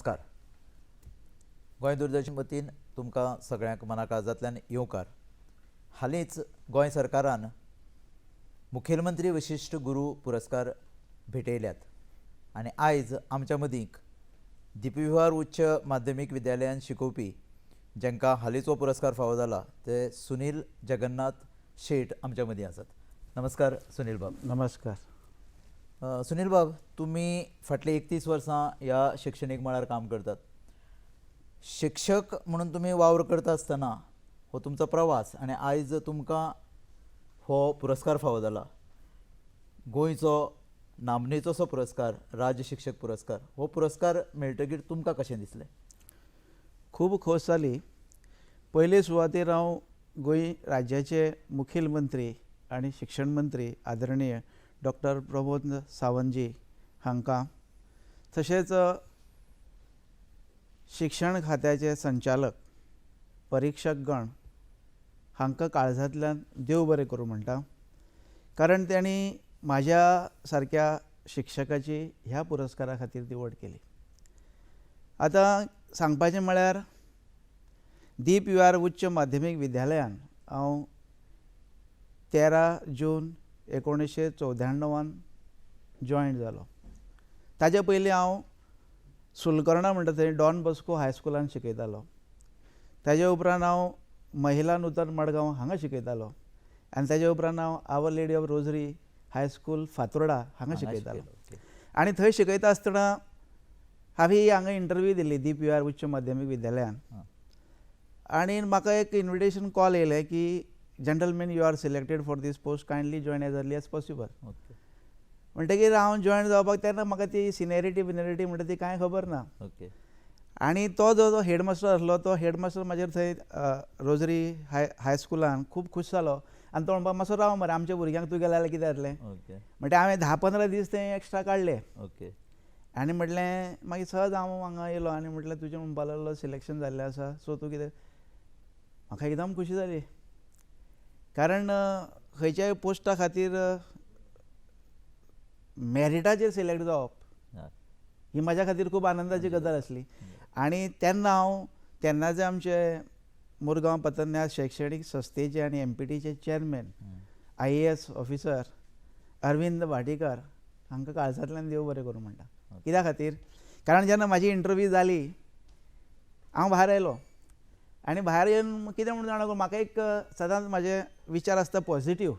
नमस्कार. गोंय दूरदर्शन वतीन तुमकां सगळ्यांक मना काळजांतल्यान येवकार. हालींच गोंय सरकारान मुखेलमंत्री विशिश्ट गुरू पुरस्कार भेटयल्यात आनी आयज आमच्या मदींक दीपविहार उच्च माध्यमीक विद्यालयान शिकोवपी जांकां हालींच हो पुरस्कार फावो जाला ते सुनील जगन्नाथ शेट आमच्या मदीं आसात. नमस्कार सुनील बाब. नमस्कार. सुनील बाब, तुम्ही फाटली 31 वर्सां ह्या शिक्षणीक मळार काम करतात. शिक्षक म्हणून तुम्ही वावर करता आसतना हो तुमचो प्रवास आनी आयज तुमकां हो पुरस्कार फावो जाला. गोंयचो नामनेचोसो पुरस्कार, राज्य शिक्षक पुरस्कार. हो पुरस्कार मेळटकीर तुमकां कशें दिसलें? खूब खोस जाली. पयले सुवातेर हांव गोंय राज्याचे मुखेलमंत्री आनी शिक्षण मंत्री आदरणीय डॉक्टर प्रमोद सावंतजी हांकां, तशेंच शिक्षण खात्याचे संचालक परिक्षक गण हांकां काळजांतल्यान देव बरें करूं म्हणटा. कारण तांणी म्हाज्या सारक्या शिक्षकाची ह्या पुरस्कारा खातीर निवड केली. आतां सांगपाचें म्हळ्यार दीपविहार उच्च माध्यमीक विद्यालयान हांव 13 जून 1994 जॉयन जालो. ताजे पयलीं हांव सुलकर्णा म्हणटा थंय डॉन बॉस्को हायस्कुलान शिकयतालो. ताजे उपरांत हांव महिला नूतन मडगांव हांगा शिकयतालो आनी ताजे उपरांत हांव Our Lady of Rosary high school Fatorda हांगा शिकयतालो. आनी थंय शिकयता आसतना हांवें हांगा इंटरव्यू दिल्ली दीपविहार उच्च माध्यमीक विद्यालयान. आनी म्हाका एक इन्विटेशन कॉल येयलें की gentleman you are selected for this post, kindly join as early as possible. म्हणटकीर हांव जॉयन जावपाक तेन्ना म्हाका ती सिनियरिटी म्हणटा ती कांय खबर ना. आनी तो जो हेडमास्टर आसलो तो हेडमास्टर म्हाजेर थंय रोझरी हायस्कुलान खूब खूश जालो आनी तो म्हणपाक मातसो राव मरे आमच्या भुरग्यांक तूं गेले जाल्यार कितें जातलें. म्हणटा हांवें 10-15 दीस थंय एक्स्ट्रा काडले. आनी म्हटलें मागीर सहज हांव हांगा येयलो आनी म्हटलें तुजें म्हणपाक लागलो सिलेक्शन जाल्लें आसा, सो तूं कितें. म्हाका एकदम खुशी जाली. कारण खंयच्याय पोस्टा खातीर मेरिटाचेर सिलेक्ट जावप ही म्हाज्या खातीर खूब आनंदाची गजाल आसली. आनी तेन्ना हांव तेन्नाचे आमचे मुरगांव पतन्यास शैक्षणीक संस्थेचे आनी MPTचे chairman IAS officer Arvind Bhatikar हांकां काळजांतल्यान देव बरें करूं म्हणटा. कित्या खातीर? कारण जेन्ना म्हाजी इंटरव्यू जाली हांव भायर आयलो आनी भायर येवन कितें म्हणून जाणा म्हाका एक सदांच म्हाजे विचार आसता पॉझिटीव.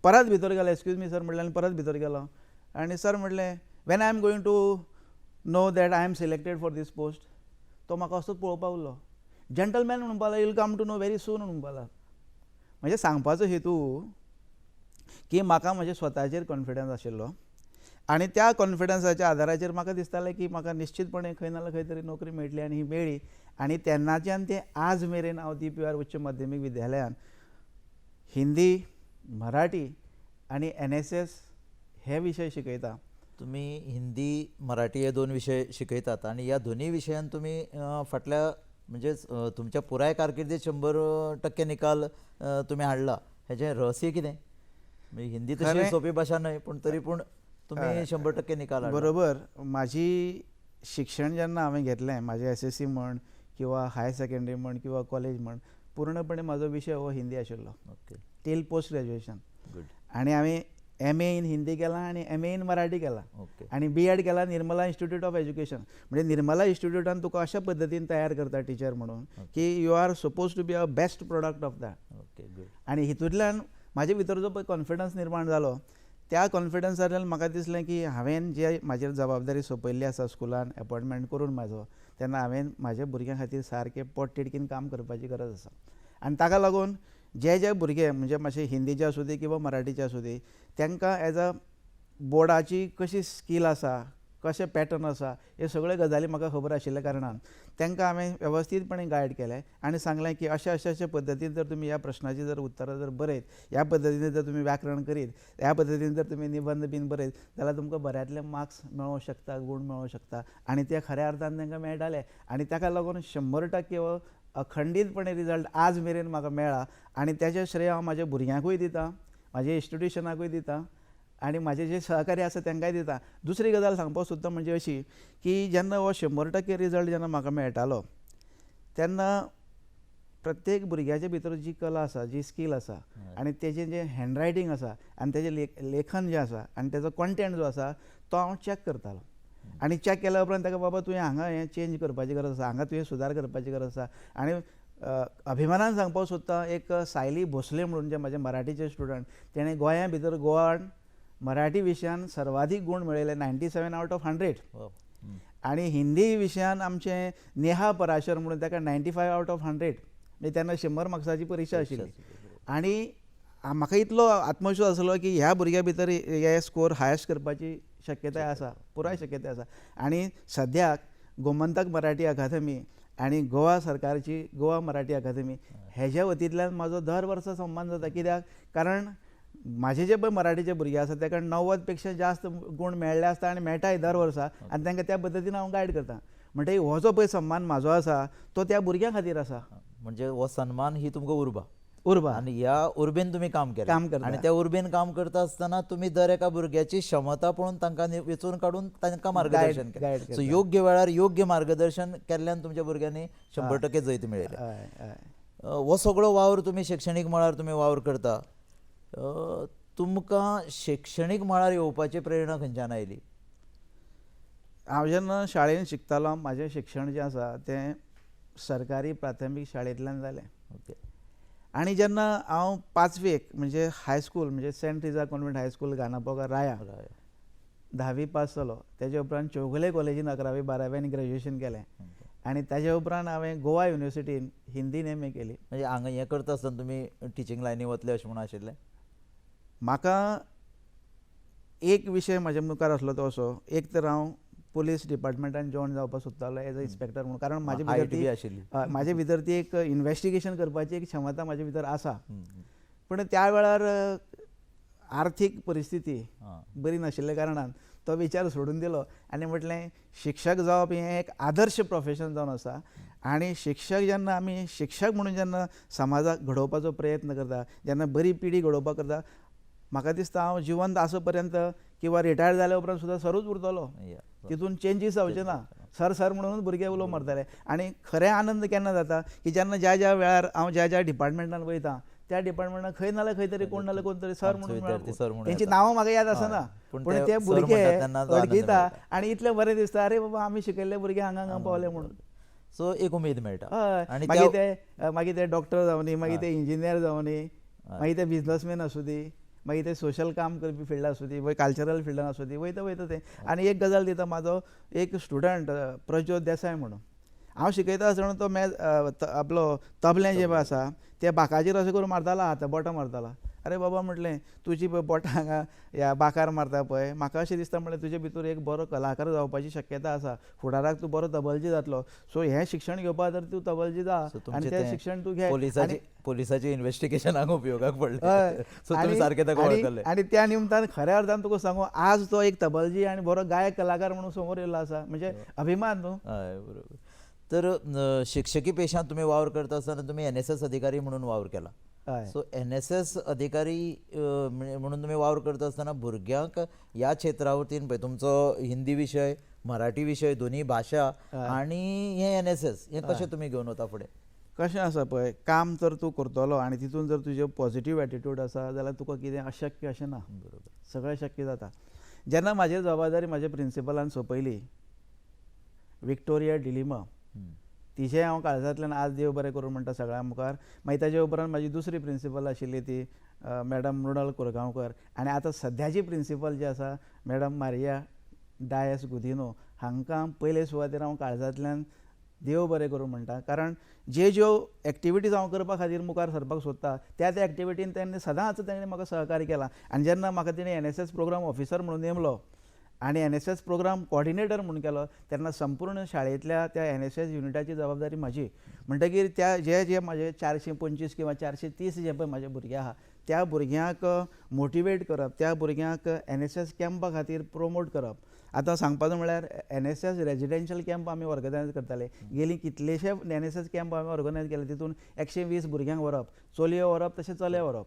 परत भितर गेलो, एक्सक्यूज मी सर म्हणलें आनी परत भितर गेलो आनी सर म्हणलें when I am going to know that I am selected for this post. तो म्हाका असोच पळोवपाक उरलो. जंटलमॅन म्हणपाक लागलो, you'll come to know very soon म्हणपाक लागलो. म्हणजे सांगपाचो हेतू की म्हाका म्हज्या स्वताचेर कॉन्फिडन्स आशिल्लो आनी त्या कॉन्फिडन्साच्या आदाराचेर म्हाका दिसतालें की म्हाका निश्चितपणे खंय ना खंय तरी नोकरी मेळटली आनी ही मेळ्ळी. आनी तेन्नाच्यान ते आज मेरेन हांव दीपविहार उच्च माध्यमीक विद्यालयान हिंदी, मराठी आनी NSS हे विशय शिकयता. तुम्ही हिंदी मराठी हे 2 विशय शिकयतात आनी ह्या दोनूय विशयान तुम्ही फाटल्या म्हणजे तुमच्या पुराय कारकिर्दीत 100% निकाल तुम्ही हाडला. हेजें रहस्य कितें? म्हणजे हिंदी तशी सोपी भाशा न्हय पूण तरी पूण तुम्ही 100% निकाल हाडला. बरोबर. म्हाजी शिक्षण जेन्ना हांवें घेतलें, म्हाजें SSC म्हण किंवा हायर सेकंडरी म्हण किंवा कॉलेज म्हण, पूर्णपणे म्हाजो विशय हो हिंदी आशिल्लो टील पोस्ट ग्रॅज्युएशन. आनी हांवें MA इन हिंदी केलां आनी MA इन मराठी केलां आनी B.Ed केलां निर्मला इन्स्टिट्यूट ऑफ एज्युकेशन. म्हणजे निर्मला इन्स्टिट्यूटान तुका अशा पद्दतीन तयार करता टीचर म्हणून की you are suppose to be a best product of that. आनी हितूंतल्यान म्हाजे भितर जो पळय कॉन्फिडन्स निर्माण जालो त्या कॉन्फिडन्सांतल्यान म्हाका दिसलें की हांवें जे म्हाजेर जबाबदारी सोंपयल्ली आसा स्कुलान अपॉयंटमेंट करून म्हाजो, तेन्ना हांवें म्हाज्या भुरग्यां खातीर सारकें पोटतिडकीन काम करपाची गरज आसा. आनी ताका लागून जे भुरगे म्हणजे मातशे हिंदीचे आसूं दी किंवा मराठीचे आसूं दी तांकां एज अ बोर्डाची कशी स्कील आसा, कशें पॅटर्न आसा, हे सगळ्यो गजाली म्हाका खबर आशिल्ल्या कारणान तांकां हांवें वेवस्थीतपणे गायड केलें आनी सांगलें की अशे पद्दतीन जर तुमी ह्या प्रश्नाची जर उतरां जर बरयत, ह्या पद्दतीन जर तुमी व्याकरण करीत, ह्या पद्दतीन जर तुमी निबंध बीन बरयत जाल्यार तुमकां बऱ्यांतले मार्क्स मेळोवंक शकता, गूण मेळोवंक शकता. आनी ते खऱ्या अर्थान तांकां मेळटाले आनी ताका लागून 100% हो अखंडीतपणे रिजल्ट आज मेरेन म्हाका मेळ्ळा. आनी तेजें श्रेय हांव म्हाज्या भुरग्यांकूय दितां, म्हाज्या इन्स्टिट्युशनाकूय दितां आनी म्हाजे जे सहकारी आसा तांकांय दिता. दुसरी गजाल सांगपाक सोदता म्हणजे अशी की जेन्ना हो 100% रिजल्ट जेन्ना म्हाका मेळटालो तेन्ना प्रत्येक भुरग्याचे भितर जी कला आसा, जी स्कील आसा आनी तेजें जें हँडरायटींग आसा आनी तेजें लेखन जें आसा आनी तेजो कॉन्टेंट जो आसा तो हांव चॅक करतालो. आनी चॅक केल्या उपरांत ताका बाबा तुवें हांगा हें चेंज करपाची गरज आसा, हांगा तुवें सुदार करपाची गरज आसा. आनी अभिमानान सांगपाक सोदता एक सायली भोसले म्हणून जे म्हाजे मराठीचे स्टुडंट तेणें गोंया भितर गोवान मराठी विशयान सर्वाधीक गुण मेळयले 97 आउट ऑफ 100. आनी हिंदी विशयान आमचे नेहा पराशर म्हणून ताका 95 आउट ऑफ 100. म्हणजे तेन्ना 100 मार्क्साची परिक्षा आशिल्ली. आनी म्हाका इतलो आत्मविश्वास आसलो की ह्या भुरग्या भितर हे स्कोर हायस्ट करपाची शक्यताय आसा, पुराय शक्यताय आसा. आनी सद्याक गोमंतक मराठी अकादमी आनी गोवा सरकारची गोवा मराठी अकादमी हेज्या वतींतल्यान म्हाजो दर वर्सा सन्मान जाता. कित्याक कारण म्हाजे जे पळय मराठीचे भुरगे आसा ताका 90 पेक्षा जास्त गुण मेळ्ळे आसता आनी मेळटाय दर वर्सा. आनी तांकां त्या पद्दतीन हांव गायड करता. म्हणटकीर हो जो पळय सन्मान म्हाजो आसा तो त्या भुरग्यां खातीर आसा. म्हणजे हो सन्मान ही तुमकां उर्बा आणि ह्या उर्बेन तुम्ही काम केलं काम करता. आणि त्या उर्बेन काम करता असताना तुम्ही दर एका भुरग्याची क्षमता पळोवन तांकां वेचून काढून तांकां मार्गदर्शन गायड केलें. सो योग्य वेळार योग्य मार्गदर्शन केल्ल्यान तुमच्या भुरग्यांनी 100% जैत मेळयलें. हो सगळो वावर तुम्ही शैक्षणीक मळार तुम्ही वावर करता. तुमकां शैक्षणीक मळार येवपाची प्रेरणा खंयच्यान आयली? हांव जेन्ना शाळेन शिकतालो म्हाजें शिक्षण जें आसा तें सरकारी प्राथमीक शाळेंतल्यान जालें. ओके. आनी जेन्ना हांव 5वेक म्हणजे हायस्कूल म्हणजे सेंट ट्रिजा कॉन्व्हेंट हायस्कूल गानापोगा राया 10वी पास जालो. तेजे उपरांत चौगुले कॉलेजीन 11वी 12वी आनी ग्रॅज्युएशन केलें. आनी ताजे उपरांत हांवें गोवा युनिवर्सिटीन हिंदीन MA केली. म्हणजे हांगा हें करता आसतना तुमी टिचींग लायनी वतले अशें म्हणून आशिल्लें? म्हाका एक विशय म्हाज्या मुखार आसलो तो असो, एक तर हांव पुलीस डिपार्टमेंटान जॉयन जावपाक सोदतालो एज अ इन्स्पेक्टर म्हणून. कारण म्हाजे भितर ती एक इन्व्हेस्टिगेशन करपाची एक क्षमता म्हाजे भितर आसा. पूण त्या वेळार आर्थीक परिस्थिती बरी नाशिल्ल्या कारणान तो विचार सोडून दिलो आनी म्हटलें शिक्षक जावप हें एक आदर्श प्रोफेशन जावन आसा. आनी शिक्षक जेन्ना आमी शिक्षक म्हणून जेन्ना समाजाक घडोवपाचो प्रयत्न करता, जेन्ना बरी पिढी घडोवपाक करता, म्हाका दिसता हांव जिवंत आसो पर्यंत किंवा रिटायर जाल्या उपरांत सुद्दां सरूच उरतलो. तितून चेंजीस जावचे ना. सर म्हणून भुरगे उलोवंक मारताले. आनी खरें आनंद केन्ना जाता की जेन्ना ज्या वेळार हांव ज्या डिपार्टमेंटान वयता त्या डिपार्टमेंटान खंय नाल्यार खंय तरी कोण नाल्यार कोण तरी सर म्हणून तेंची नांवां म्हाका याद आसना, पूण ते भुरगे वळखीता आनी इतलें बरें दिसता अरे बाबा आमी शिकयल्ले भुरगे हांगा पावले म्हणून. सो एक उमेद मेळटा. हय. मागीर ते डॉक्टर जावनी, मागीर ते इंजिनियर जावनी, मागीर ते बिझनसमॅन आसूं दी, मागीर ते सोशल काम करपी फिल्डां आसूं दी, कल्चरल फिल्डान आसूं दी, वयता तें. आनी एक गजाल दिता म्हाजो एक स्टुडंट प्रज्योत देसाय म्हणून. हांव शिकयता आसतना तो आपलो तबलें जें पळय आसा त्या बाकाचेर अशें करून मारतालो, हाता बोटां मारतालो. अरे बाबा म्हटलें तुजी पळय बोटां हांगा ह्या बाकार मारता पळय, म्हाका अशें दिसता म्हळ्यार तुजे भितर एक बरो कलाकार जावपाची शक्यता आसा. फुडाराक तूं बरो तबलजी जातलो. सो हें शिक्षण घेवपा तर तूं तबलजी जा आनी तें शिक्षण तूं घे. पोलिसाची इन्व्हेस्टिगेशनाक उपयोगाक पडलें. सो तुमी सारकें ताका वळखलें. आनी त्या निमतान खऱ्या अर्थान तुका सांगू आज तो एक तबलजी आनी बरो गायक कलाकार म्हणून समोर येयल्लो आसा. म्हणजे अभिमान न्हू. हय बरोबर. तर शिक्षकी पेशांत तुम्ही वावर करता आसतना तुम्ही NSS अधिकारी म्हणून वावर केला. सो NSS अधिकारी म्हणून तुम्ही वावर करता आसतना भुरग्यांक ह्या क्षेत्रा वरतीन पळय तुमचो हिंदी विशय, मराठी विशय, दोन्ही भाशा आनी हे NSS हें कशें तुमी घेवन वता फुडें? कशें आसा पळय, काम तर तूं करतलो आनी तितून जर तुजें पॉझिटीव एटिट्यूड आसा जाल्यार तुका कितें अशक्य अशें ना. बरोबर. सगळें शक्य जाता. जेन्ना म्हाजी जबाबदारी म्हाज्या प्रिंसिपलान सोंपयली, विक्टोरिया डिलिमा, तिचें हांव काळजांतल्यान आज देव बरें करूं म्हणटा सगळ्यां मुखार. मागीर ताजे उपरांत म्हाजी दुसरी प्रिंसिपल आशिल्ली ती मॅडम मृणाल कोरगांवकर. आनी आतां सद्याची प्रिंसिपल जी आसा मॅडम मारिया डायस गुदिनो, हांकां पयले सुवातेर हांव काळजांतल्यान देव बरें करूं म्हणटा. कारण ज्यो एक्टिविटीज हांव करपा खातीर मुखार सरपाक सोदता त्या एक्टिविटीन तेणें सदांच म्हाका सहकार्य केलां. आनी जेन्ना म्हाका तेणें NSS प्रोग्राम ऑफिसर म्हणून नेमलो आनी NSS प्रोग्राम कॉर्डिनेटर म्हणून केलो तेन्ना संपूर्ण शाळेंतल्या त्या NSS युनिटाची जबाबदारी म्हाजी. म्हणटकीर त्या जे म्हाजे 425 किंवा 430 जे पळय म्हाजे भुरगे आहा त्या भुरग्यांक मोटिवेट करप, त्या भुरग्यांक NSS कॅम्पा खातीर प्रोमोट करप. आतां सांगपाचो म्हळ्यार NSS रेजिडेन्शियल कॅम्प आमी ऑर्गनायज करताले. गेलीं कितलेशे NSS कॅम्प आमी ऑर्गनायज केले. तितून 120 भुरग्यांक व्हरप, चलयो व्हरप, तशें चले व्हरप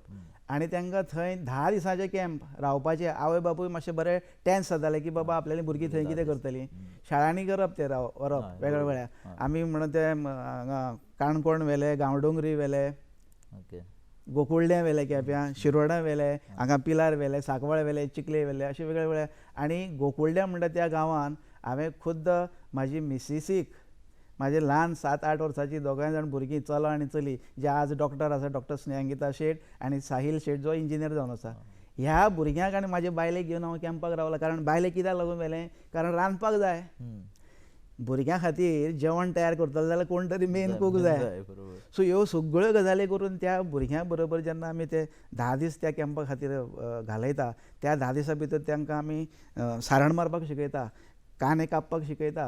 आनी तांकां थंय 10 दिसांचे कॅम्प रावपाचे. आवय बापूय मातशे बरे टेन्स जाताले की बाबा आपल्याली भुरगीं थंय कितें करतलीं. शाळांनी करप ते व्हरप वेगळ्या वेगळ्या. आमी म्हणून ते हांगा काणकोण व्हेले, गांवडोंगरी व्हेले, ओके. गोकुळ्ळें व्हेले केप्यां, शिरोडा व्हेले, हांगा पिलार व्हेले, सांकवाळ व्हेले, चिखले व्हेले, अशे वेगळे वेगळे. आनी गोकुळ्ळें म्हणटा त्या गांवांत हांवें खुद्द म्हाजी मिसिसीक, म्हाजे ल्हान 7-8 वर्सांची दोगांय जाण भुरगीं, चलो आनी चली, जे आज डॉक्टर आसा, डॉक्टर स्नेहांगिता शेट आनी साहील शेट जो इंजिनियर जावन आसा, ह्या भुरग्यांक आनी म्हाजे बायलेक घेवन हांव कॅम्पाक रावला. कारण बायलेक कित्याक लागून व्हेलें, कारण रांदपाक जाय. भुरग्यां खातीर जेवण तयार करतलो जाल्यार कोण तरी मेन कूक जाय. सो ह्यो सगळ्यो गजाली करून त्या भुरग्यां बरोबर जेन्ना आमी ते 10 दीस त्या कॅम्पा खातीर घालयता, त्या 10 दिसां भितर तांकां आमी सारण मारपाक शिकयता, कांदे कापपाक शिकयता,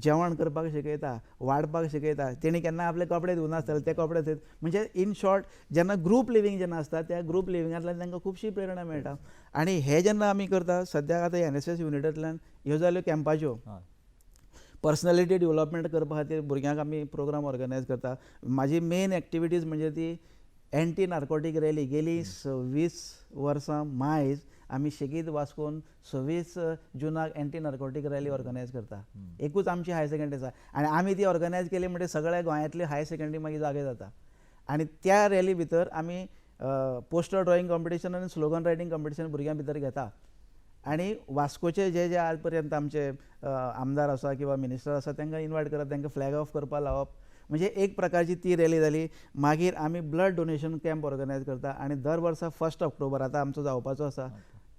जेवण करपाक शिकयता, वाडपाक शिकयता. तेणी केन्ना आपले कपडे धुवनासतले, ते कपडे धुयत. म्हणजे इन शॉर्ट जेन्ना ग्रूप लिवींग जेन्ना आसता, त्या ग्रूप लिविंगांतल्यान तांकां खुबशी प्रेरणा मेळटा. आनी हे जेन्ना आमी करता, सद्याक आतां NSS युनिटांतल्यान ह्यो जाल्यो कॅम्पाच्यो. पर्सनॅलिटी डेवलपमेंट करपा खातीर भुरग्यांक आमी प्रोग्राम ऑर्गनायज करता. म्हाजी मेन एक्टिविटीज म्हणजे ती एंटी नार्कोटीक रॅली. गेली 26 वर्सां मायज आमी शेगीत वास्कोन 26 जुनाक एंटी नार्कोटीक रॅली ऑर्गनायज करता. एकूच आमची हायर सेकंडरी आसा आनी आमी ती ऑर्गनायज केली म्हणजे सगळ्या गोंयांतली हायर सेकंडरी मागीर जागे जाता. आनी त्या रॅली भितर आमी पोस्टर ड्रॉईंग कॉम्पिटिशन आनी स्लोगन रायटींग कॉम्पिटिशन भुरग्यां भितर घेता. आनी वास्कोचे जे आज पर्यंत आमचे आमदार आसा किंवा मिनिस्टर आसा तांकां इनवायट करप, तांकां फ्लॅग ऑफ करपाक लावप. म्हणजे एक प्रकारची ती रॅली जाली. मागीर आमी ब्लड डोनेशन कॅम्प ऑर्गनायज करता आनी दर वर्सा 1 ऑक्टोबर आतां आमचो जावपाचो आसा.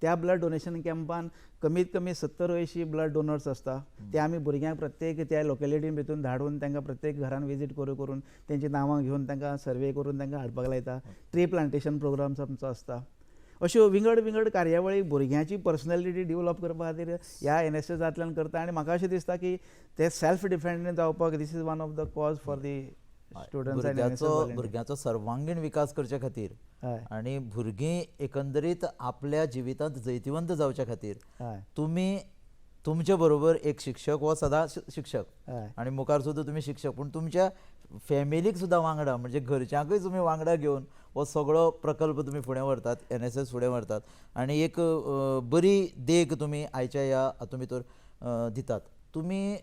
त्या ब्लड डोनेशन कॅम्पान कमीत कमी 70-80 ब्लड डोनर्स आसता. ते आमी भुरग्यांक प्रत्येक त्या लोकेलिटी भितून धाडून तांकां प्रत्येक घरान विजीट करून तेंची नांवां घेवन तांकां सर्वे करून तांकां हाडपाक लायता. ट्री प्लांटेशन प्रोग्राम्स आमचो आसता. अश्यो विंगड विंगड कार्यावळी भुरग्यांची पर्सनॅलिटी डेवलप करपा खातीर ह्या NSSंतल्यान करता. आनी म्हाका अशें दिसता की ते सेल्फ डिपेंडंट जावपाक this is one of the cause for the students. भुरग्याचो सर्वांगीण विकास करचे खातीर आनी भुरगीं एकंदरीत आपल्या जिवितांत जैतिवंत जावच्या खातीर तुमी तुमचे बरोबर एक शिक्षक हो सदांच शिक्षक आनी मुखार सुद्दां तुमी शिक्षक, पूण तुमच्या फॅमिलीक सुद्दां वांगडा म्हणजे घरच्यांकूय तुमी वांगडा घेवन हो सगळो प्रकल्प तुमी फुडें व्हरतात, NSS फुडें व्हरतात आनी एक बरी देख तुमी आयच्या ह्या हातूंत भितर दितात. तुमी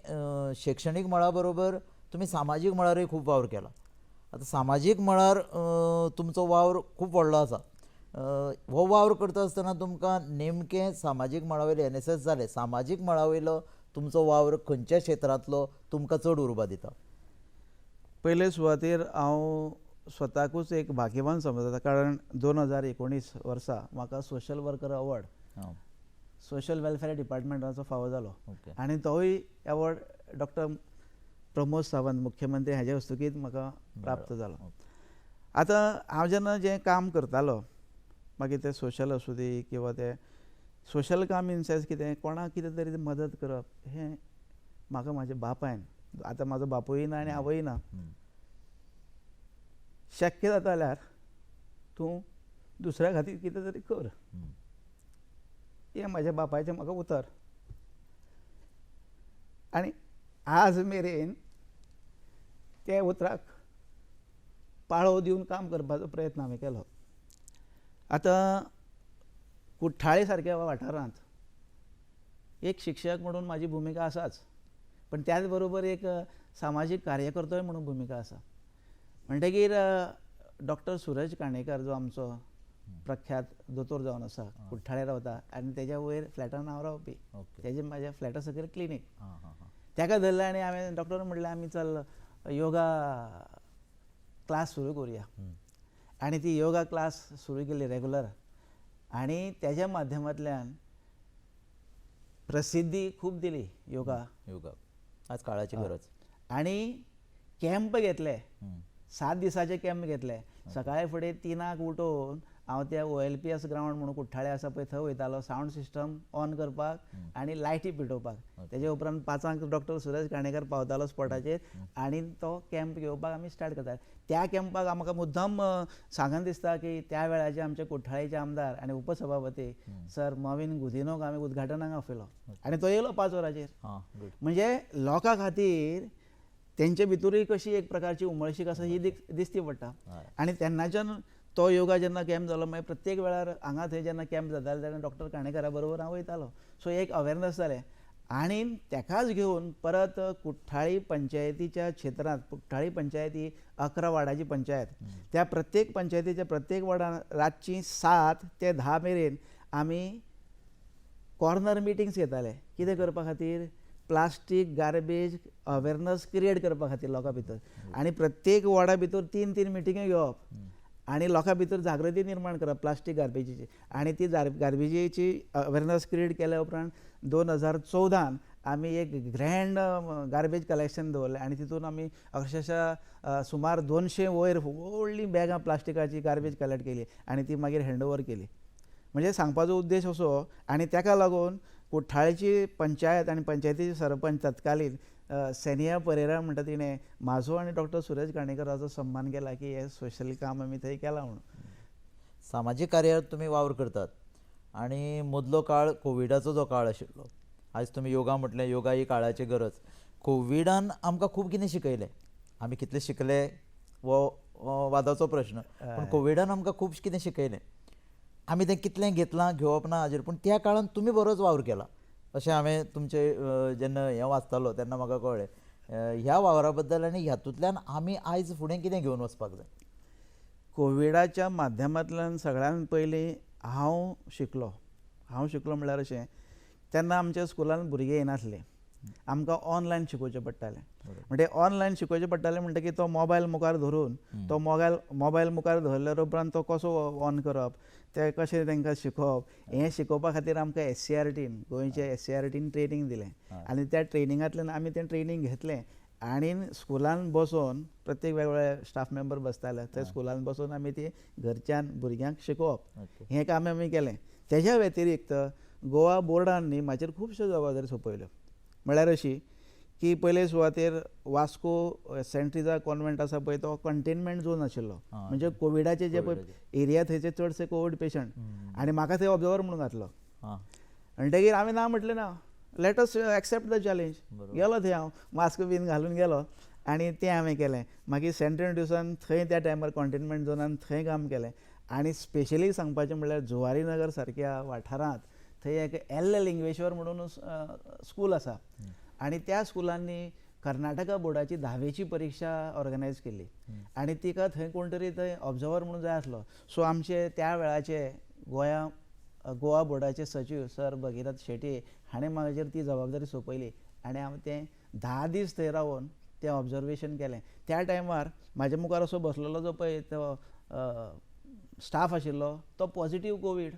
शैक्षणीक मळा बरोबर तुमी सामाजीक मळारूय खूब वावर केला. आतां सामाजीक मळार तुमचो वावर खूब व्हडलो आसा. हो वावर करता आसतना तुमकां नेमकें सामाजीक मळा वयले NSS जाले, सामाजीक मळा वयलो तुमचो वावर खंयच्या क्षेत्रांतलो तुमकां चड उर्बा दिता? पयले सुवातेर हांव स्वताकूच एक भाग्यवान समजता. कारण 2019 वर्सा म्हाका social worker award social welfare डिपार्टमेंटाचो फावो जालो. आनी तोय अवॉर्ड डॉक्टर प्रमोद सावंत मुख्यमंत्री हाजे हस्तुकीत म्हाका प्राप्त जालो. आतां हांव जेन्ना जें काम करतालो, मागीर तें सोशल आसूं दी किंवा तें सोशल काम इन सेन्स कितें, कोणाक कितें तरी मदत करप, हें म्हाका म्हाज्या बापायन, आतां म्हाजो बापूय ना आनी आवय ना, शक्य जाता जाल्यार तूं दुसऱ्या खातीर कितें तरी कर, हें म्हाज्या बापायचें म्हाका उतर. आनी आज मेरेन ते उतराक पाळो दिवन काम करपाचो प्रयत्न हांवें केलो. आतां कुठ्ठाळे सारक्या वाठारांत एक शिक्षक म्हणून म्हाजी भुमिका आसाच, पण त्याच बरोबर एक सामाजीक कार्यकर्तोय म्हणून भुमिका आसा. म्हणटकीर डॉक्टर सुरज काणेकर जो आमचो प्रख्यात दोतोर जावन आसा, कुठ्ठाळे रावता आनी तेज्या वयर फ्लॅटान हांव रावपी, तेजे म्हाज्या फ्लॅटा सकयल क्लिनीक. ताका धरलें आनी हांवें डॉक्टर म्हणलें आमी चल योगा क्लास सुरू करुया. आनी ती योगा क्लास सुरू केली रेगुलर आनी तेज्या माध्यमांतल्यान प्रसिद्धी खूब दिली योगा आज काळाची गरज. आनी कॅम्प घेतले, 7 दिसाचे कॅम्प घेतले. सकाळी फुडें 3 उठोवन हांव त्या OLPS ग्रावंड म्हणून कुठ्ठाळे आसा पळय थंय वयतालो सावंड सिस्टम ऑन करपाक आनी लायटी पेटोवपाक. तेजे उपरांत 5 डॉक्टर सुरेश घाणेकर पावतालो स्पॉटाचेर आनी तो कॅम्प घेवपाक आमी स्टार्ट करताले. त्या कॅम्पाक म्हाका मुद्दम सांगन दिसता की त्या वेळाचे आमचे कुठ्ठाळेचे आमदार आनी उपसभापती सर मॉविन गुदिनोक आमी उद्घाटनाक आपयलो आनी तो येयलो 5 वरांचेर. म्हणजे लोकां खातीर तेंचे भितरूय कशी एक प्रकारची उमळशीक आसा ही दिसती पडटा. आनी तेन्नाच्यान तो योगा जेन्ना कॅम्प जालो मागीर प्रत्येक वेळार हांगा थंय जेन्ना कॅम्प जाताले तेन्ना डॉक्टर घाणेकरा बरोबर हांव वयतालो. सो एक अवेरनस जालें आनी तेकाच घेवन परत कुठ्ठाळी पंचायतीच्या क्षेत्रांत कुठ्ठाळी पंचायत ही 11 वार्डाची पंचायत. त्या प्रत्येक पंचायतीच्या प्रत्येक वार्डान रातची 7 ते 10 मेरेन आमी कॉर्नर मिटिंग्स घेताले. कितें करपा खातीर प्लास्टीक गार्बेज अवेरनस क्रिएट करपा खातीर लोकां भितर. आनी प्रत्येक वॉर्डा भितर 3 मिटिंग्यो घेवप आनी लोकां भितर जागृती निर्माण करप प्लास्टीक गार्बेजीची. आनी ती गार्बेजीची अवेरनस क्रिएट केल्या उपरांत 2014 आमी एक ग्रँड गार्बेज कलेक्शन दवरलें आनी तितून आमी अक्षरशः सुमार 200 वयर व्हडलीं बॅगां प्लास्टिकाची गार्बेज कलेक्ट केली आनी ती मागीर हँडओवर केली. म्हणजे सांगपाचो उद्देश असो. आनी ताका लागून कुठ्ठाळेची पंचायत आनी पंचायतीचे सरपंच तत्कालीन सेनिया परेरा म्हणटा तिणें म्हाजो आनी डॉक्टर सुरेश घाणेकराचो सन्मान केला की हे स्पेशली काम आमी थंय केलां म्हणून. सामाजीक कार्यात तुमी वावर करतात आनी मदलो काळ कोविडाचो जो काळ आशिल्लो. आयज तुमी योगा म्हटलें, योगा ही काळाची गरज. कोविडान आमकां खूब कितें शिकयलें. आमी कितले शिकले वो वादाचो प्रश्न, पूण कोविडान आमकां खूब कितें शिकयलें. आमी तें कितलें घेतलां घेवप ना हाजेर, पूण त्या काळान तुमी बरोच वावर केला अशें हांवें तुमचे जेन्ना हें वाचतालो तेन्ना म्हाका कळ्ळें. ह्या वावरा बद्दल आनी ह्यातूंतल्यान आमी आयज फुडें कितें घेवन वचपाक जाय. कोविडाच्या माध्यमांतल्यान सगळ्यान पयलीं हांव शिकलो म्हणल्यार अशें तेन्ना आमच्या स्कुलान भुरगे येनासले. आमकां ऑनलायन शिकोवचें पडटालें. म्हणजे ऑनलायन शिकोवचें पडटालें म्हणटकीर तो मोबायल मुखार धरून तो मोबायल मुखार धरल्या उपरांत तो कसो ऑन करप, ते कशें तांकां शिकोवप, हें शिकोवपा खातीर आमकां SCRTन गोंयच्या SCRTन ट्रेनींग दिलें आनी त्या ट्रेनिंगांतल्यान आमी तें ट्रेनींग घेतलें आनी स्कुलान बसून प्रत्येक वेगवेगळे स्टाफ मेंबर बसताले थंय स्कुलान बसून आमी ती घरच्यान भुरग्यांक शिकोवप हें काम आमी केलें. तेज्या व्यतिरिक्त गोवा बोर्डान न्ही म्हाजेर खुबश्यो जबाबदारी सोंपयल्यो. म्हळ्यार अशी की पयले सुवातेर वास्को सेंट ट्रिजा कॉन्व्हेंट आसा पळय तो कंटेनमेंट झोन आशिल्लो. म्हणजे कोविडाचे जे पळय एरिया थंयचे चडशे कोवीड पेशंट आनी म्हाका थंय ऑब्जर्वर म्हणून घातलो. म्हणटकीर हांवें ना म्हटलें ना, let us accept the challenge. गेलो थंय हांव मास्क बीन घालून गेलो आनी तें हांवें केलें. मागीर सेंट एंड्रुसान थंय त्या टायमार कंटेनमेंट झोनान थंय काम केलें. आनी स्पेशली सांगपाचें म्हणल्यार जुवारी नगर सारक्या वाठारांत थंय एक लिंगवेश्वर म्हणून स्कूल आसा आनी त्या स्कुलांनी कर्नाटका बोर्डाची 10वीची परिक्षा ऑर्गनायज केल्ली आनी तिका थंय कोण तरी थंय ऑब्जर्वर म्हणून जाय आसलो. सो आमचे त्या वेळाचे गोवा बोर्डाचे सचीव सर भगिरथ शेट्ये हाणें म्हाजेर ती जबाबदारी सोंपयली आनी हांव तें 10 दीस थंय रावन तें ऑब्जर्वेशन केलें. त्या टायमार म्हाजे मुखार असो बसलेलो जो पळय तो स्टाफ आशिल्लो तो पॉझिटीव कोवीड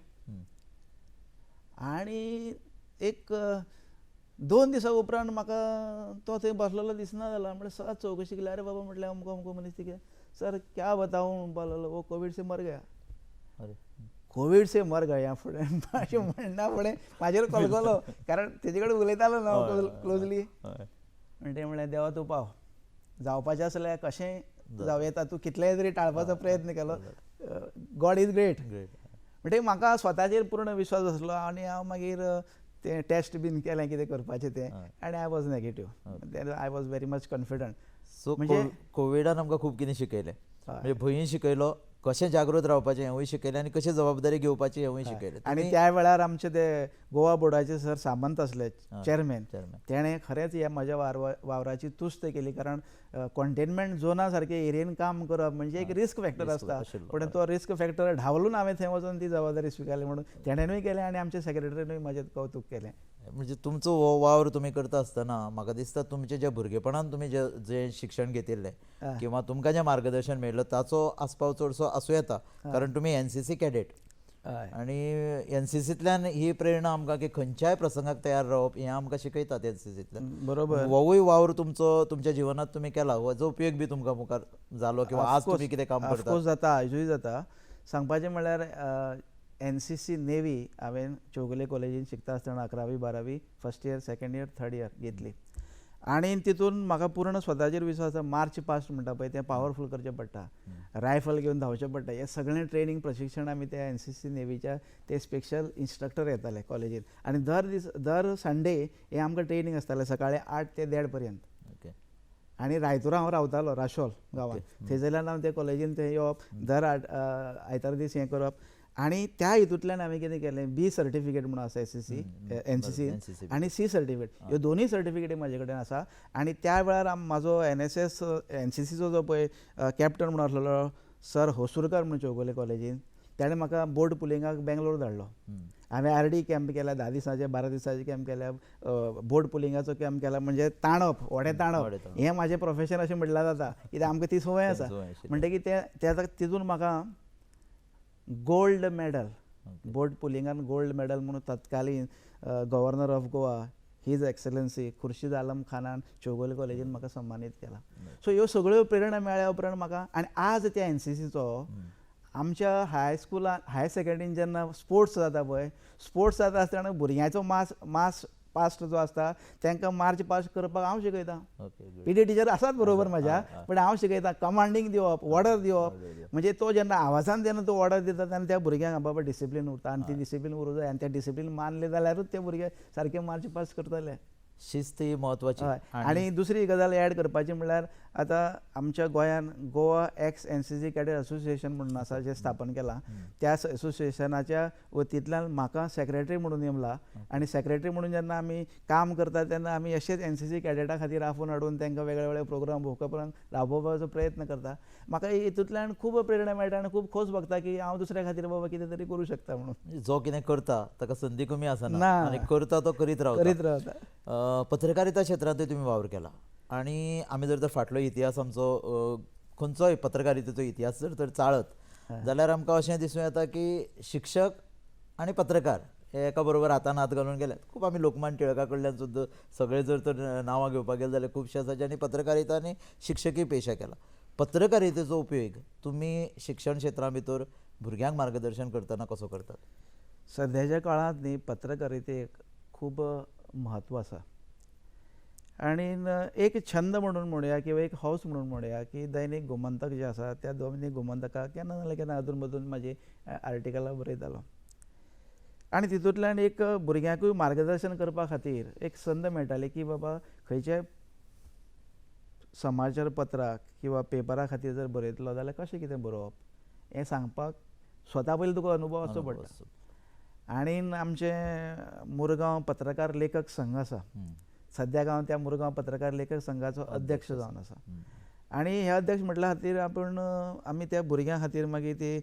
आनी एक 2 दिसां उपरांत म्हाका तो थंय बसलेलो दिसना जालो. म्हणजे सदांच चवकशी केली. अरे बाबा म्हटलें अमको मनीस कितें सर क्या बताऊं बोलो वो कोविड से मर गया. कोविड से मर गया फुडें अशें म्हणना फुडें म्हाजेर कलकलो कारण तेजे कडेन उलयतालो न्हू हांव क्लोजली. म्हणटा म्हणलें देवा तूं पाव जावपाचें आसल्यार कशेंय जावं येता तूं कितलेंय तरी टाळपाचो प्रयत्न केलो. God is great. म्हणजे म्हाका स्वताचेर पूर्ण विश्वास आसलो आनी हांव मागीर तें टेस्ट बीन केलें कितें करपाचें तें आनी I was negative. I was very much confident. So म्हणजे कोविडान आमकां खूब कितें शिकयलें. म्हणजे भंय शिकयलो, कशें जागृत रावपाचें हेंवूय शिकयलें आनी कशें जबाबदारी घेवपाची हेंवूय शिकयलें. आनी त्या वेळार आमचे ते गोवा बोर्डाचे सर सामंत आसले चेअरमॅन, तेणें खरेंच ह्या म्हज्या वावराची तुस्त केली. कारण कंटेनमेंट झोना सारके एरियेन काम करप म्हणजे एक रिस्क फॅक्टर आसता. पण तो रिस्क फॅक्टर ढावलून हांवें थंय वचून ती जबाबदारी स्विकारली म्हणून तेणेनूय केलें आनी आमच्या सेक्रेटरीनूय म्हाजें कौतूक केलें. म्हणजे तुमचो हो वावर तुमी करता आसतना म्हाका दिसता तुमचे जे भुरगेपणान तुमी जे शिक्षण घेतिल्लें किंवा तुमकां जें मार्गदर्शन मेळिल्लें ताचो आस्पाव चडसो आसूं येता. कारण तुमी NCC कॅडेट आनी NCCंतल्यान ही प्रेरणा आमकां की खंयच्याय प्रसंगाक तयार रावप हें आमकां शिकयतात NCCंतल्यान. बरोबर. होवूय वावर तुमचो तुमच्या जिवनांत तुमी केला, जो उपयोग बी तुमकां मुखार जालो किंवा आज तुमी कितें काम करता जाता आजूय जाता. सांगपाचें म्हणल्यार NCC नेवी हांवें चौगुले कॉलेजीन शिकता आसतना 11वी 12वी first year second year third year घेतली आनी तितून म्हाका पूर्ण स्वताचेर विश्वास आसा. मार्च पास्ट म्हणटा पळय तें पावरफूल करचें पडटा, रायफल घेवन धांवचें पडटा. हें सगळें ट्रेनींग प्रशिक्षण आमी त्या NCC नेवीच्या ते स्पेशल इन्स्ट्रक्टर येताले कॉलेजीन आनी दर संडे हे आमकां ट्रेनींग आसतालें सकाळीं 8 ते 1:30 पर्यंत. आनी रायतुरा हांव रावतालो राशोल गांवांत. थंयसरल्यान हांव ते कॉलेजीन थंय येवप, दर आयतार दीस हें करप आनी त्या हितूंतल्यान हांवें कितें केलें B सर्टिफिकेट म्हणून आसा NCC आनी C सर्टिफिकेट, ह्यो दोनूय सर्टिफिकेटी म्हाजे कडेन आसा. आनी त्या वेळार म्हाजो NSS NCCचो जो पळय कॅप्टन म्हणून आसलेलो सर होसुरकर म्हणून चौगुले कॉलेजीन, ताणें म्हाका बोट पुलिंगाक बेंगलोर धाडलो. हांवें RD कॅम्प केल्या 10 दिसांचे 12 दिसांचे कॅम्प केल्या, बोट पुलिंगाचो कॅम्प केला. म्हणजे ताणप व्हडें ताणप हें म्हाजें प्रोफेशन अशें म्हटल्यार जाता, कित्याक आमकां ती संवय आसा. म्हणटकीर तितून म्हाका गोल्ड मेडल, बोट पुलिंगान गोल्ड मेडल म्हणून तत्कालीन governor of Goa his excellency Khurshid Alam खानान चौगुले कॉलेजीन म्हाका सन्मानीत केला. सो ह्यो सगळ्यो प्रेरणा मेळ्ळ्या उपरांत म्हाका आनी आज त्या NCCचो आमच्या हायस्कुलान हायर सेकंडरीन जेन्ना स्पोर्ट्स जाता पळय, स्पोर्ट्स जाता आसतना भुरग्यांचो मास पास्ट जो आसता तांकां मार्च पास्ट करपाक हांव शिकयतां. PD टिचर आसात बरोबर म्हाज्या, पण हांव शिकयतां कमांडींग दिवप, ऑर्डर दिवप. म्हणजे तो जेन्ना आवाजान जेन्ना तो ऑर्डर दिता तेन्ना त्या भुरग्यांक बाबा डिसिप्लीन उरता आनी ती डिसिप्लीन उरूं जाय आनी त्या डिसिप्लीन मानले जाल्यारूच ते भुरगे सारके मार्च पास्ट करतले. शिस्त ही म्हत्वाची. आनी दुसरी गजाल एड करपाची म्हणल्यार आतां आमच्या गोंयान Goa x NCC cadet association म्हणून आसा जें स्थापन केलां. त्या असोसिएशनाच्या वतींतल्यान म्हाका सेक्रेटरी म्हणून नेमला आनी सेक्रेटरी म्हणून जेन्ना आमी काम करता तेन्ना आमी अशेंच NCC कॅडेटा खातीर आफून हाडून तांकां वेगळे वेगळे प्रोग्राम उपक्रम राबोवपाचो प्रयत्न करता. म्हाका हितूंतल्यान खूब प्रेरणा मेळटा आनी खूब खोस भोगता की हांव दुसऱ्या खातीर बाबा कितें तरी करूं शकता म्हणून. जो कितें करता ताका संदी कमी आसना आनी करता तो करीत रावता. पत्रकारिता क्षेत्रांतूय तुमी वावर केला आनी आमी जर तर फाटलो इतिहास आमचो खंयचोय पत्रकारितेचो इतिहास जर तर चाळत जाल्यार आमकां अशें दिसूं येता की शिक्षक आनी पत्रकार हे एका बरोबर हातान हात घालून गेल्यात. खूब आमी लोकमान्य टिळका कडल्यान सुद्दां सगळे जर तर नांवां घेवपाक गेले जाल्यार खुबशे आसा ज्यांनी पत्रकारिता आनी शिक्षकी पेशा केला. पत्रकारितेचो उपयोग तुमी शिक्षण क्षेत्रा भितर भुरग्यांक मार्गदर्शन करतना कसो करतात? सद्याच्या काळांत न्ही पत्रकारितेक खूब म्हत्व आसा आनी एक छंद म्हणून म्हणुया किंवा एक हौस म्हणून म्हणुया की दैनीक गोमंतक जे आसा त्या दैनीक गोमंतकाक केन्ना नाजाल्यार केन्ना अधून मधून म्हाजी आर्टिकलां बरयतालो आनी तितूंतल्यान एक भुरग्यांकूय मार्गदर्शन करपा खातीर एक संद मेळटाली की बाबा खंयच्याय समाचार पत्राक किंवा पेपरा खातीर जर बरयतलो जाल्यार कशें कितें बरोवप हें सांगपाक स्वता पयलीं तुका अनुभव आसचो पडटा. आनी आमचे मुरगांव पत्रकार लेखक संघ आसा, सद्याक हांव त्या मुरगांव पत्रकार लेखक संघाचो अध्यक्ष जावन आसा. आनी हे अध्यक्ष म्हटल्या खातीर आमी त्या भुरग्यां खातीर मागीर ती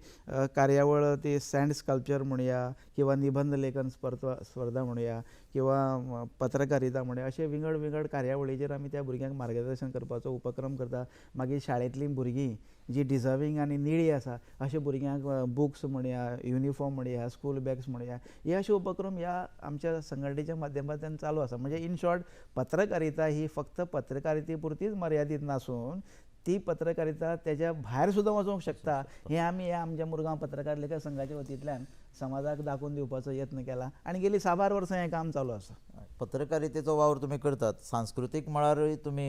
कार्यावळ ती सँड स्कल्पचर म्हणुया किंवा निबंध लेखन स्पर्धा म्हणुया किंवा पत्रकारिता म्हणुया अशे विंगड विंगड कार्यावळीचेर आमी त्या भुरग्यांक मार्गदर्शन करपाचो उपक्रम करता. मागीर शाळेंतलीं भुरगीं जी डिजर्वींग आनी निडी आसा अशे भुरग्यांक बुक्स म्हणुया, युनिफॉर्म म्हणुया, स्कूल बॅग्स म्हणुया, हे अशे उपक्रम ह्या आमच्या संघटनेच्या माध्यमांतल्यान चालू आसा. म्हणजे इन शॉर्ट पत्रकारिता ही फक्त पत्रकारिते पुरतीच मर्यादीत नासून ती पत्रकारिता तेज्या भायर सुद्दां वचूंक शकता हें आमी ह्या आमच्या मुरगांव पत्रकार लेखक संघाच्या वतींतल्यान समाजाक दाखोवन दिवपाचो यत्न केला आनी गेलीं 6-12 वर्सां हें काम चालू आसा. पत्रकारितेचो वावर तुमी करतात, सांस्कृतीक मळारूय तुमी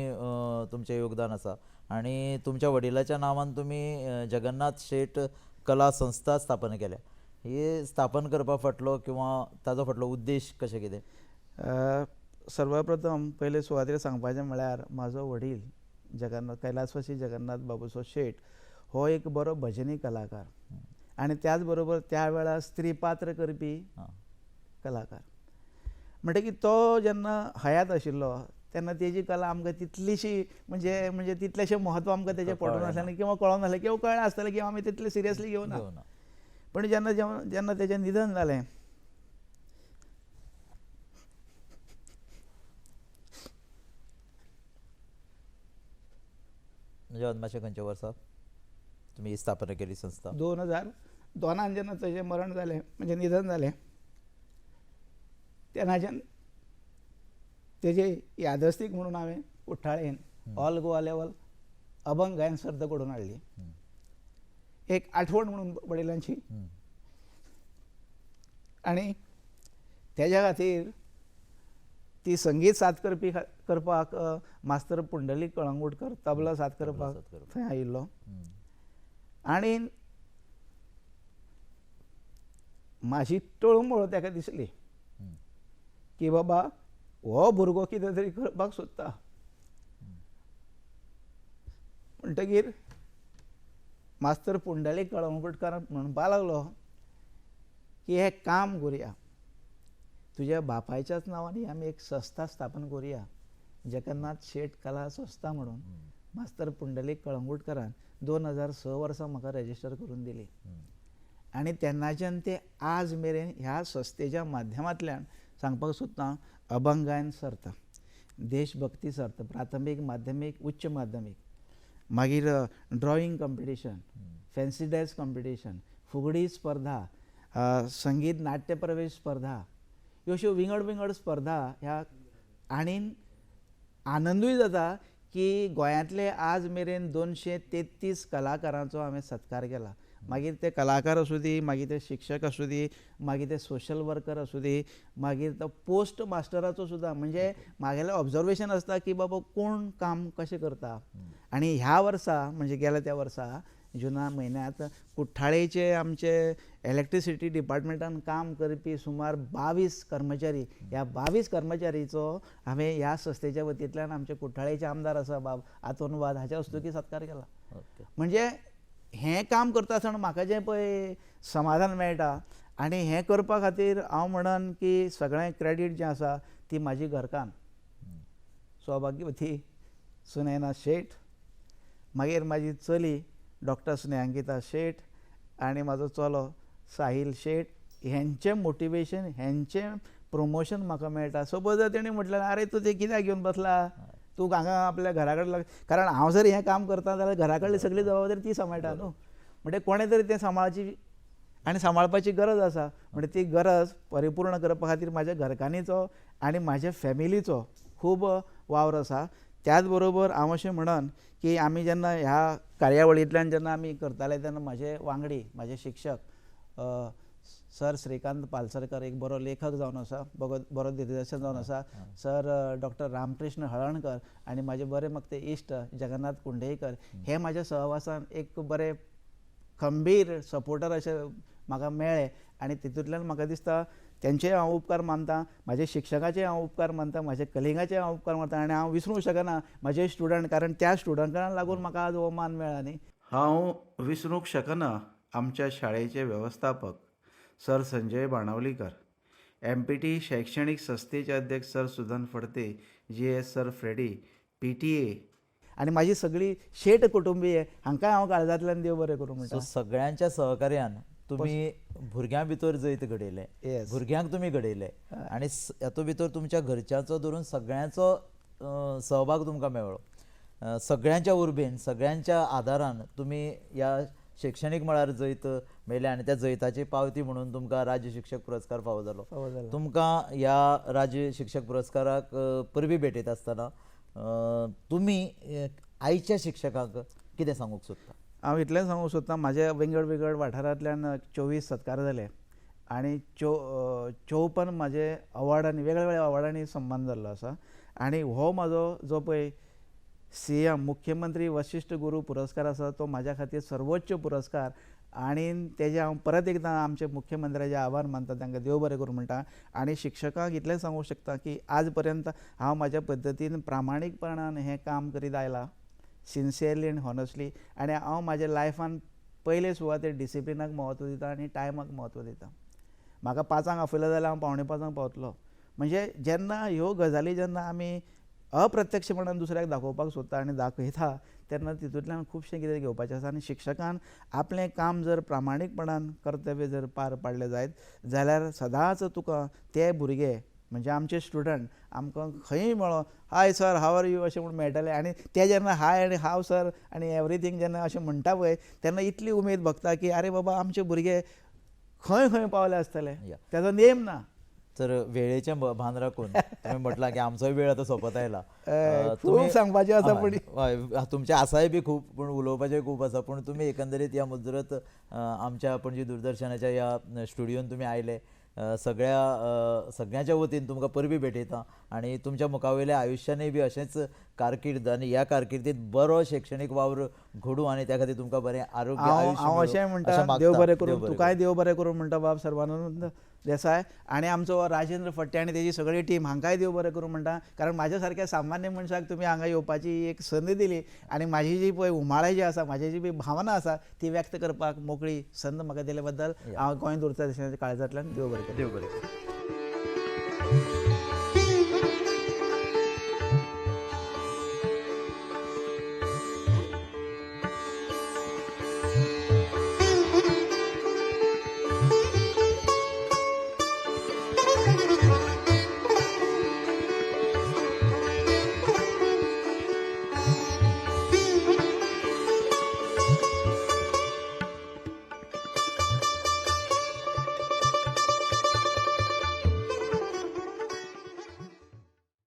तुमचें योगदान आसा आनी तुमच्या वडिलाच्या नांवान तुमी जगन्नाथ शेट कला संस्था स्थापन केल्या. ही स्थापन करपा फाटलो किंवा ताजो फाटलो उद्देश कशें कितें? सर्वप्रथम पयले सुवातेर सांगपाचें म्हळ्यार म्हाजो वडील जगन्नाथ कैलासवासी जगन्नाथ बाबूसो शेट हो एक बरो भजनी कलाकार आनी त्याच बरोबर त्या वेळार स्त्री पात्र करपी कलाकार. म्हणटकीर तो जेन्ना हयात आशिल्लो तेन्ना तेजी कला आमकां तितलीशी म्हणजे तितलेशें म्हत्व आमकां तेजें पडूंक नासलें किंवा कळोंक नासलें किंवा कळ्ळें आसतलें किंवा आमी तितलें सिरियसली घेवना. पण जेन्ना तेजें निधन जालें जन्माच्या खंयच्या वर्सा तुमी स्थापना केली संस्था? 2002 जेन्ना तेजें मरण जालें म्हणजे निधन जालें तेन्नाच्यान तेजे यादस्तीक म्हणून हांवें कुठ्ठाळेन ऑल गोवा लेवल अभंग गायन सर्त घडोवन हाडली. एक आठवण म्हणून वडिलांची. आणि त्याच्या खातीर ती संगीत साथ करपाक मास्तर पुंडलीक कळंगूटकर तबला साथ करपाक थंय आयिल्लो. आनी म्हाजी टळमळ ताका दिसली की बाबा हो भुरगो कितें तरी करपाक सोदता. म्हणटकीर मास्तर पुंडलीक कळंगूटकार म्हणपाक लागलो की हें काम करुया, तुज्या बापायच्याच नांवांनी आमी एक संस्था स्थापन करुया, जगन्नाथ शेट कला संस्था म्हणून. मास्तर पुंडलीक कळंगूटकारान 2006 वर्सा म्हाका रजिस्टर करून दिली. आनी तेन्नाच्यान ते आज मेरेन ह्या संस्थेच्या माध्यमांतल्यान सांगपाक सोदतां अभंगायन सर्त, देशभक्ती सर्त, प्राथमीक माध्यमीक उच्च माध्यमीक, मागीर drawing competition, fancy dress competition, फुगडी स्पर्धा, संगीत नाट्य प्रवेश स्पर्धा, ह्यो अश्यो विंगड विंगड स्पर्धा ह्या. आनीक आनंदूय जाता की गोंयांतले आज मेरेन 233 कलाकारांचो हांवें सत्कार केला. मागीर ते कलाकार आसूं दी, मागीर ते शिक्षक आसूं दी, मागीर ते सोशल वर्कर आसूं दी, मागीर तो पोस्ट मास्टराचो सुद्दां. म्हणजे म्हागेलें ऑब्जर्वेशन आसता की बाबा कोण काम कशें करता. आनी ह्या वर्सा म्हणजे गेल्या त्या वर्सा जुना म्हयन्यांत कुठ्ठाळेचे आमचे इलेक्ट्रिसिटी डिपार्टमेंटान काम करपी सुमार 22 कर्मचारी, ह्या 22 कर्मचारीचो हांवें ह्या संस्थेच्या वतींतल्यान आमचे कुठ्ठाळेचे आमदार आसा बाब आतोनवाद हाच्या हस्तुकी सत्कार केला. म्हणजे हें काम करता आसतना म्हाका जें पळय समाधान मेळटा, आनी हें करपा खातीर हांव म्हणन की सगळें क्रेडीट जें आसा ती म्हाजी घरकान्न सौभाग्यवती सुनैना शेट, मागीर म्हाजी चली डॉक्टर स्नेहांकिता शेट आनी म्हाजो चलो साहील शेट. हेंचें मोटिवेशन, हेंचें प्रमोशन म्हाका मेळटा. सपोज जर तेणी म्हटलें आरे तूं तें कित्याक घेवन बसला, तूं हांगा आपल्या घरा कडेन, कारण हांव जर हें काम करता जाल्यार घरा कडली सगळी जबाबदारी ती सांबाळटा न्हू. म्हणजे कोणें तरी तें सांबाळची आनी सांबाळपाची गरज आसा. म्हणजे ती गरज परिपूर्ण करपा खातीर म्हाज्या घरकान्नीचो आनी म्हाज्या फॅमिलीचो खूब वावर आसा. त्याच बरोबर हांव अशें म्हणन की आमी जेन्ना ह्या कार्यावळींतल्यान जेन्ना आमी करताले तेन्ना म्हाजे वांगडी, म्हाजे शिक्षक सर श्रीकांत पालसरकर एक बरो लेखक जावन आसा, बरो दिग्दर्शक जावन आसा, सर डॉक्टर रामकृष्ण हळर्णकर आनी म्हाजे बरे मक्ते इश्ट जगन्नाथ कुंडयकर, हे म्हाज्या सहवासान एक बरे खंबीर सपोर्टर अशे म्हाका मेळ्ळे. आनी तितूंतल्यान म्हाका दिसता तेंचेय हांव उपकार मानतां, म्हाज्या शिक्षकाचे हांव उपकार मानतां, म्हाज्या कलिगाचे हांव उपकार मानतां. आनी हांव विसरूंक शकना म्हाजे स्टुडंट, कारण त्या स्टुडंटांक लागून म्हाका आज हो मान मेळ्ळा न्ही. हांव विसरूंक शकना आमच्या शाळेचे वेवस्थापक सर संजय बाणावलीकर, MPT शैक्षणीक संस्थेचे अध्यक्ष sir Sudan Phadte, GS sir Freddy, PTA आनी म्हाजी सगळी शेट कुटुंबीय हांकांय हांव काळजांतल्यान देव बरें करूं म्हणटा. सगळ्यांच्या सहकार्यान तुमी भुरग्यां भितर जैत घडयलें, भुरग्यांक तुमी घडयलें आनी हातूंत भितर तुमच्या घरच्यांचो धरून सगळ्यांचो सहभाग तुमकां मेळ्ळो. सगळ्यांच्या उर्बेन, सगळ्यांच्या आदारान तुमी ह्या शैक्षणीक मळार जैत मेळ्ळें आनी त्या जैताची पावती म्हणून तुमकां राज्य शिक्षक पुरस्कार फावो जालो. तुमकां ह्या राज्य शिक्षक पुरस्काराक परबीं भेटयत आसतना तुमी आयच्या शिक्षकांक कितें सांगूंक सोदता? हांव इतलें सांगूंक सोदतां, म्हाजे वेगळ वेगळ वाठारांतल्यान 24 सत्कार जाले आनी 54 म्हाजे अवॉर्डांनी, वेगळ्या वेगळ्या अवॉर्डांनी सन्मान जाल्लो आसा. आनी हो म्हाजो जो पळय CM मुख्यमंत्री वशिश्ठ गुरू पुरस्कार आसा तो म्हाज्या खातीर सर्वोच्च पुरस्कार. आनी तेजे हांव परत एकदां आमचे मुख्यमंत्र्याचे आभार मानता, तांकां देव बरें करूं म्हणटा. आनी शिक्षकांक इतलें सांगूंक शकता की आज पर्यंत हांव म्हाज्या पद्दतीन प्रामाणीकपणान हें काम करीत आयलां, सिन्सियरली आनी हॉनस्टली. आनी हांव म्हाज्या लायफान पयले सुवातेर डिसिप्लिनाक म्हत्व दिता आनी टायमाक म्हत्व दिता. म्हाका 5 आपयलें जाल्यार हांव 4:45 पावतलो. म्हणजे जेन्ना ह्यो गजाली जेन्ना आमी अप्रत्यक्षपणान दुसऱ्याक दाखोवपाक सोदता आनी दाखयता तेन्ना तितूंतल्यान खुबशें कितें घेवपाचें आसा. आनी शिक्षकान आपलें काम जर प्रामाणीकपणान कर्तव्य जर पार पाडलें जायत जाल्यार सदांच तुका ते भुरगे म्हणजे आमचे स्टुडंट आमकां खंयय मेळो hi sir how are you अशें म्हूण मेळटले. आनी ते जेन्ना हाय आनी हाव सर आनी एवरीथींग जेन्ना अशें म्हणटा पळय तेन्ना इतली उमेद भोगता की आरे बाबा आमचे भुरगे खंय खंय पावले आसतले, तेजो नेम ना. तर वेळेचे भान राखून तुम्ही म्हटला की आमचो वेळ आता सोंपत आयला. खूप सांगपाचें आसा पूण तुमचे आसाय बी खूब पूण उलोवपाचें खूब आसा, पूण तुमी एकंदरीत ह्या मुजरत आमच्या पणजी दूरदर्शनाच्या ह्या स्टुडियोन तुमी आयले. सगळ्यांच्या वतीन तुमकां परबी भेटयता आनी तुमच्या मुखावयल्या आयुश्यानय बी अशेंच कारकीर्द आनी ह्या कारकिर्दीत बरो शैक्षणीक वावर घडूं आनी त्या खातीर तुमकां बरें आरोग्य आयुश्य हांव मेळूं अशें म्हणटा, अशें देव मागता. बरें करूं, तुकाय देव बरें करूं म्हणटा बाब सर्वानंद देसाय आनी आमचो राजेंद्र फडते आनी तेजी सगळी टीम हांकांय देव बरें करूं म्हणटा. कारण म्हाज्या सारक्या सामान्य मनशाक तुमी हांगा येवपाची एक संद दिली आनी म्हाजी जी पळय उमाळे जी आसा, म्हाजी जी बी भावना आसा ती व्यक्त करपाक मोकळी संद म्हाका दिले बद्दल हांव गोंय दूरदर्शनाच्या काळजांतल्यान देव बरें करूं. देव बरें करूं.